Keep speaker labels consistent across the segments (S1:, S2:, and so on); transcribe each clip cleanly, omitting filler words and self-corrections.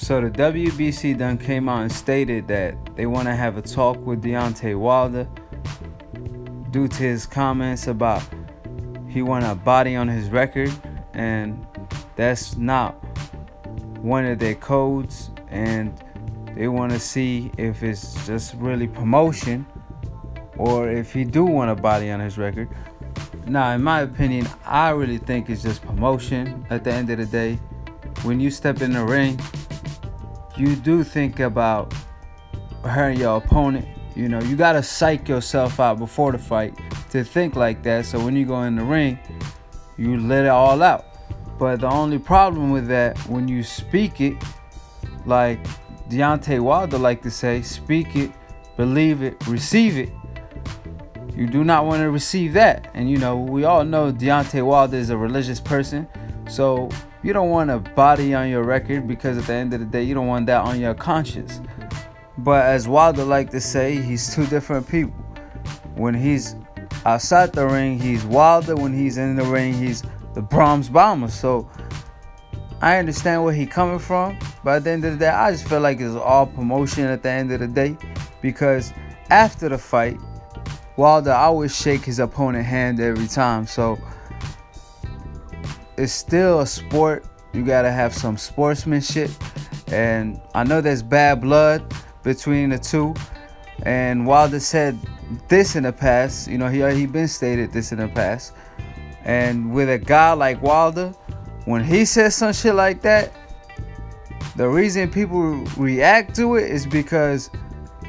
S1: So the WBC done came out and stated that they want to have a talk with Deontay Wilder due to his comments about he want a body on his record, and that's not one of their codes, and they want to see if it's just really promotion or if he do want a body on his record. Now, in my opinion, I really think it's just promotion. At the end of the day, when you step in the ring, you do think about hurting your opponent. You know, you gotta psych yourself out before the fight to think like that, so when you go in the ring, you let it all out. But the only problem with that, when you speak it, like Deontay Wilder like to say, speak it, believe it, receive it. You do not want to receive that. And you know, we all know Deontay Wilder is a religious person, so you don't want a body on your record, because at the end of the day, you don't want that on your conscience. But as Wilder like to say, he's two different people. When he's outside the ring, he's Wilder. When he's in the ring, he's the Brahms Bomber. So I understand where he's coming from, but at the end of the day, I just feel like it's all promotion at the end of the day, because after the fight, Wilder always shake his opponent's hand every time. So it's still a sport. You gotta have some sportsmanship, and I know there's bad blood between the two. And Wilder said this in the past. You know, he been stated this in the past. And with a guy like Wilder, when he says some shit like that, the reason people react to it is because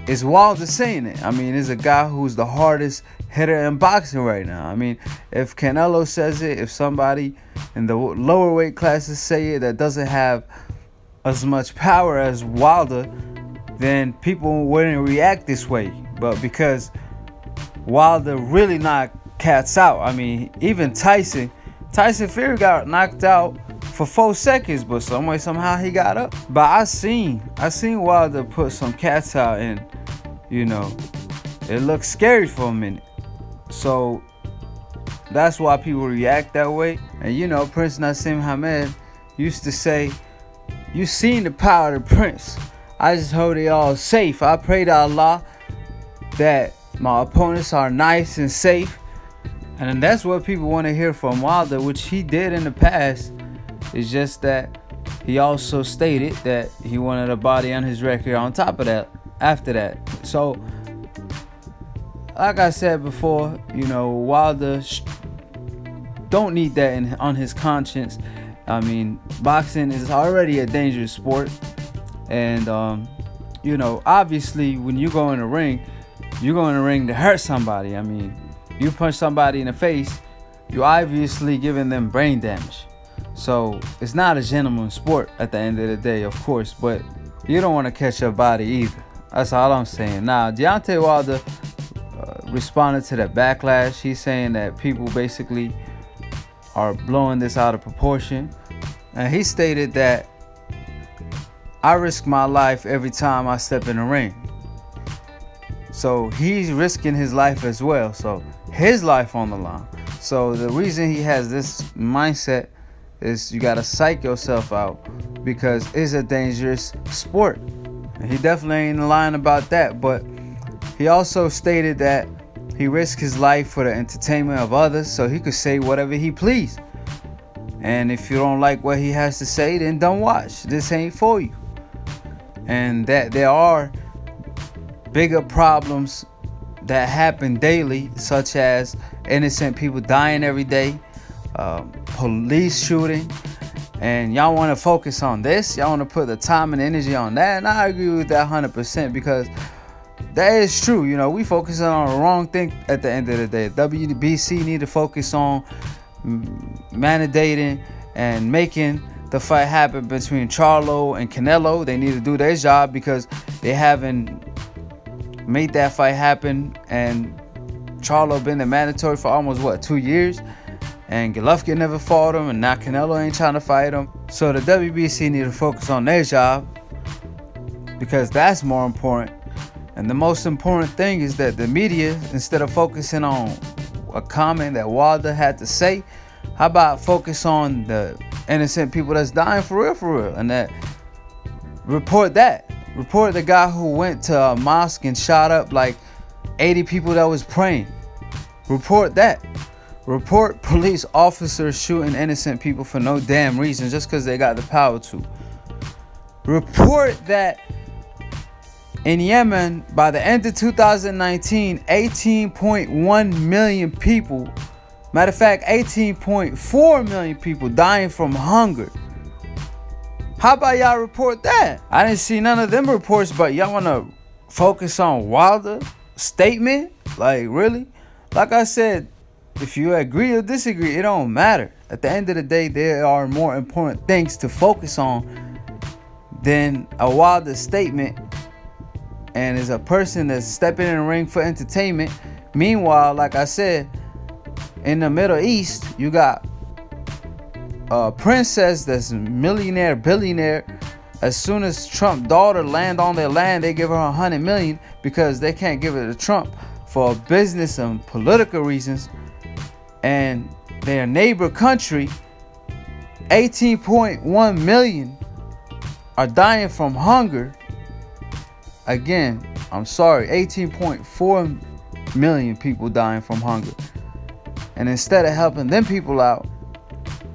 S1: it's Wilder saying it. I mean, it's a guy who's the hardest hitter in boxing right now. I mean, if Canelo says it, if somebody in the lower weight classes say it that doesn't have as much power as Wilder, then people wouldn't react this way. But because Wilder really knocked cats out. I mean, even Tyson Fury got knocked out for 4 seconds, but some way, somehow he got up. But I seen Wilder put some cats out, and you know, it looked scary for a minute. So that's why people react that way. And you know, Prince Nassim Hamed used to say, "You seen the power of the Prince. I just hope they all safe. I pray to Allah that my opponents are nice and safe." And that's what people want to hear from Wilder, which he did in the past. It's just that he also stated that he wanted a body on his record on top of that, after that. So, like I said before, you know, Wilder don't need that on his conscience. I mean, boxing is already a dangerous sport. And, you know, obviously, when you go in the ring, you go in the ring to hurt somebody. I mean, you punch somebody in the face, you're obviously giving them brain damage. So it's not a gentleman's sport at the end of the day, of course, but you don't want to catch your body either. That's all I'm saying. Now, Deontay Wilder responded to the backlash. He's saying that people basically are blowing this out of proportion. And he stated that, "I risk my life every time I step in the ring." So he's risking his life as well. So his life on the line. So the reason he has this mindset is you gotta psych yourself out, because it's a dangerous sport. And he definitely ain't lying about that. But he also stated that he risked his life for the entertainment of others, so he could say whatever he please. And if you don't like what he has to say, then don't watch. This ain't for you. And that there are bigger problems that happen daily, such as innocent people dying every day, police shooting, and y'all want to focus on this. Y'all want to put the time and energy on that, and I agree with that 100%, because that is true. You know, we focusing on the wrong thing at the end of the day. WBC need to focus on mandating and making the fight happen between Charlo and Canelo. They need to do their job, because they haven't made that fight happen, and Charlo been the mandatory for almost 2 years, and Golovkin never fought him, and now Canelo ain't trying to fight him. So the WBC need to focus on their job, because that's more important. And the most important thing is that the media, instead of focusing on a comment that Wilder had to say, how about focus on the innocent people that's dying for real, and that Report that. Report the guy who went to a mosque and shot up like 80 people that was praying. Report that. Report police officers shooting innocent people for no damn reason just because they got the power to. Report that in Yemen, by the end of 2019, 18.1 million people, matter of fact, 18.4 million people dying from hunger. How about y'all report that? I didn't see none of them reports, but y'all want to focus on Wilder's statement? Like, really? Like I said, if you agree or disagree, it don't matter. At the end of the day, there are more important things to focus on than a Wilder statement. And as a person that's stepping in the ring for entertainment, meanwhile, like I said, in the Middle East, you got a princess that's a millionaire, billionaire. As soon as Trump's daughter land on their land, they give her $100 million because they can't give it to Trump for business and political reasons. And their neighbor country, 18.1 million are dying from hunger. Again, I'm sorry, 18.4 million people dying from hunger. And instead of helping them people out,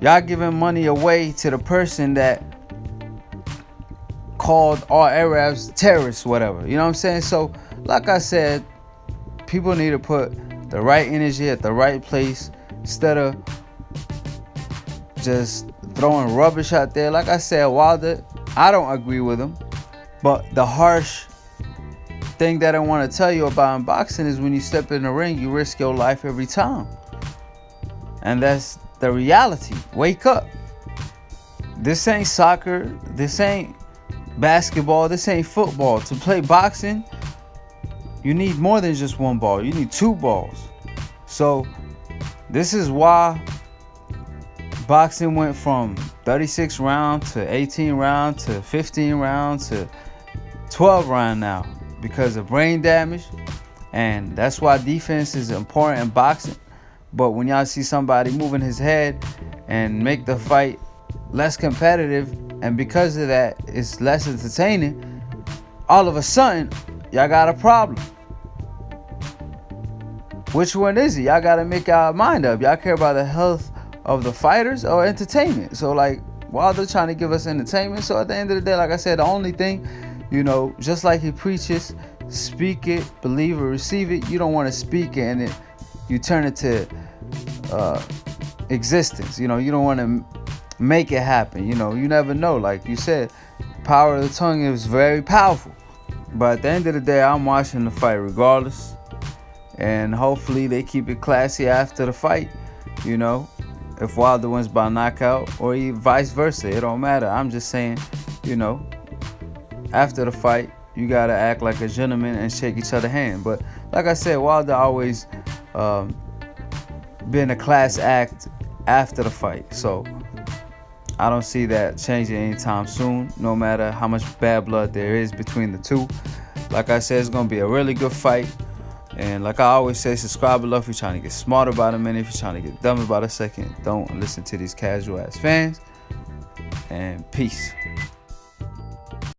S1: y'all giving money away to the person that called all Arabs terrorists, whatever. You know what I'm saying? So, like I said, people need to put the right energy at the right place instead of just throwing rubbish out there. Like I said, Wilder, I don't agree with him. But the harsh thing that I want to tell you about in boxing is when you step in the ring, you risk your life every time. And that's the reality. Wake up. This ain't soccer. This ain't basketball. This ain't football. To play boxing, you need more than just one ball. You need two balls. So this is why boxing went from 36 round to 18 round to 15 round to 12 round now, because of brain damage. And that's why defense is important in boxing. But when y'all see somebody moving his head and make the fight less competitive, and because of that it's less entertaining, all of a sudden y'all got a problem. Which one is it? Y'all gotta make y'all mind up. Y'all care about the health of the fighters or entertainment? So like, Wilder trying to give us entertainment. So at the end of the day, like I said, the only thing, you know, just like he preaches, speak it, believe it, receive it. You don't want to speak it and you turn it to existence. You know, you don't want to make it happen. You know, you never know. Like you said, power of the tongue is very powerful. But at the end of the day, I'm watching the fight regardless. And hopefully they keep it classy after the fight. You know, if Wilder wins by knockout or vice versa, it don't matter. I'm just saying, you know, after the fight, you gotta act like a gentleman and shake each other's hand. But like I said, Wilder always been a class act after the fight. So I don't see that changing anytime soon, no matter how much bad blood there is between the two. Like I said, it's gonna be a really good fight. And like I always say, subscribe below if you're trying to get smarter about a minute. If you're trying to get dumb about a second, don't listen to these casual ass fans. And peace.